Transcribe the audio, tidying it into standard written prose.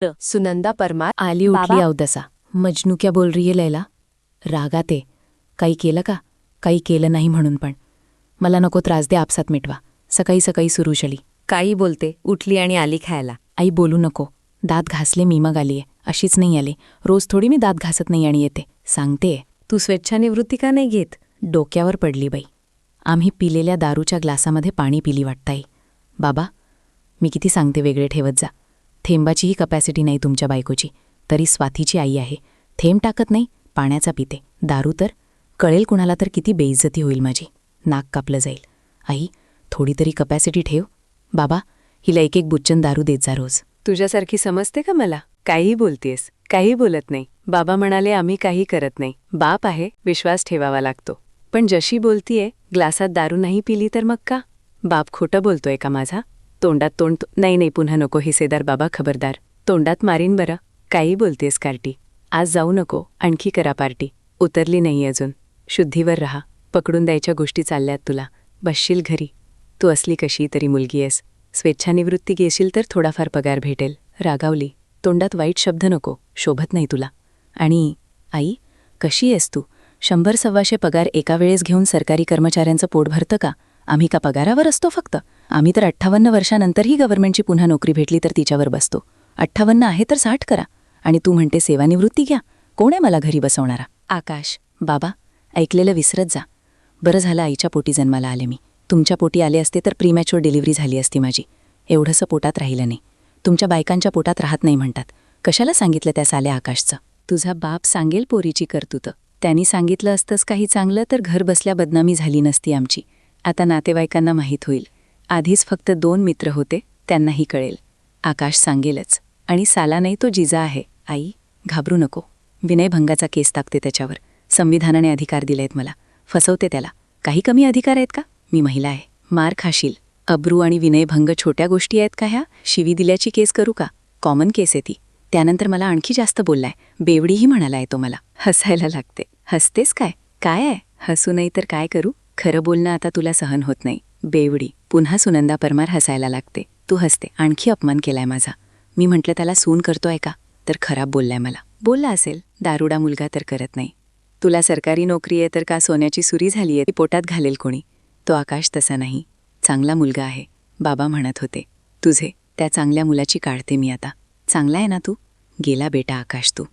सुनंदा परमार आली उठली अवदसा। मजनू क्या बोल रही है लैला? रागात आहे. काही केलं का? काही केलं नाही म्हणून पण. मला नको त्रास दे, आपसात मिटवा. सकाळी सकाळी सुरुशली. काही बोलते, उठली आणि आली खायला. आई बोलू नको. दात घासले मी मग आलीये. अशीच नाही आली. रोज थोडी मी दात घासत नाही आणि येते. सांगते. तू स्वेच्छानिवृत्ती का नाही घेत? डोक्यावर पडली बाई. आम्ही पिलेल्या दारूच्या ग्लासामध्ये पाणी पिली वाटताई. बाबा, मी किती सांगते वेगळे ठेवत जा. थेंबाचीही कपॅसिटी नाही तुमच्या बायकोची. तरी स्वातीची आई आहे. थेंब टाकत नाही, पाण्याचा पिते. दारू तर कळेल कुणाला तर किती बेइज्जती होईल माझी. नाक कापलं जाईल. आई, थोडी तरी कपॅसिटी ठेव. बाबा, हिला एक एक बुच्चन दारू देत जा रोज. तुझ्यासारखी समजते का मला? काहीही बोलतेस, काही बोलत नाही. बाबा म्हणाले आम्ही काही करत नाही. बाप आहे, विश्वास ठेवावा लागतो. पण जशी बोलतीये, ग्लासात दारू नाही पिली तर मग का? बाप खोटं बोलतोय का माझा? तोंडात तोंड नाही पुन्हा नको हिसेदार बाबा, खबरदार. तोंडात मारीन बरं. काही बोलतेस कार्टी. आज जाऊ नको, आणखी करा पार्टी. उतरली नाही अजून. शुद्धीवर रहा. पकडून द्यायच्या गोष्टी चालल्यात तुला. बसशील घरी. तू असली कशी तरी मुलगी आहेस. स्वेच्छानिवृत्ती घेशील तर थोडाफार पगार भेटेल. रागावली. तोंडात वाईट शब्द नको, शोभत नाही तुला. आणि आई, कशी आहेस तू? 100-125 पगार एका वेळेस घेऊन सरकारी कर्मचाऱ्यांचं पोट भरतं का? आम्ही का पगारावर असतो फक्त? आम्ही तर 58 वर्षानंतरही गव्हर्नमेंटची पुन्हा नोकरी भेटली तर तिच्यावर बसतो. 58 आहे तर 60 करा. आणि तू म्हणते सेवानिवृत्ती घ्या. कोण आहे मला घरी बसवणारा? आकाश. बाबा, ऐकलेलं विसरत जा. बरं झालं आईच्या पोटी जन्माला आले मी. तुमच्या पोटी आले असते तर प्रीमॅच्युअर डिलिव्हरी झाली असती माझी. एवढंसं पोटात राहिलं नाही. तुमच्या बायकांच्या पोटात राहत नाही म्हणतात. कशाला सांगितलं त्या साल्या आकाशचं? तुझा बाप सांगेल पोरीची कर्तुतं. त्यांनी सांगितलं असतंच काही चांगलं तर घर बसल्या बदनामी झाली नसती आमची. आता नातेवाईकांना माहीत होईल. आधीच फक्त 2 मित्र होते, त्यांनाही कळेल. आकाश सांगेलच. आणि साला नाही तो जिजा आहे. आई, घाबरू नको. विनयभंगाचा केस टाकते त्याच्यावर. संविधानाने अधिकार दिलेत मला. फसवते त्याला. काही कमी अधिकार आहेत का? मी महिला आहे. मार खाशील. अब्रू आणि विनयभंग छोट्या गोष्टी आहेत का ह्या? शिवी दिल्याची केस करू का? कॉमन केस आहे ती. त्यानंतर मला आणखी जास्त बोललाय. बेवडीही म्हणालाय तो मला. हसायला लागते. हसतेस काय? काय आहे? हसू नाही तर काय करू? खरं बोलणं आता तुला सहन होत नाही. बेवडी. पुन्हा सुनंदा परमार हसायला लागते. तू हसते. आणखी अपमान केलाय माझा. मी म्हटलं त्याला सून करतोय का? तर खराब बोललाय मला. बोलला असेल. दारुडा मुलगा तर करत नाही. तुला सरकारी नोकरी आहे तर का सोन्याची सुरी झालीये ती पोटात घालेल कोणी? तो आकाश तसा नाही. चांगला मुलगा आहे. बाबा म्हणत होते. तुझे त्या चांगल्या मुलाची काढते मी आता. चांगला आहे ना तू? गेला बेटा आकाश तू.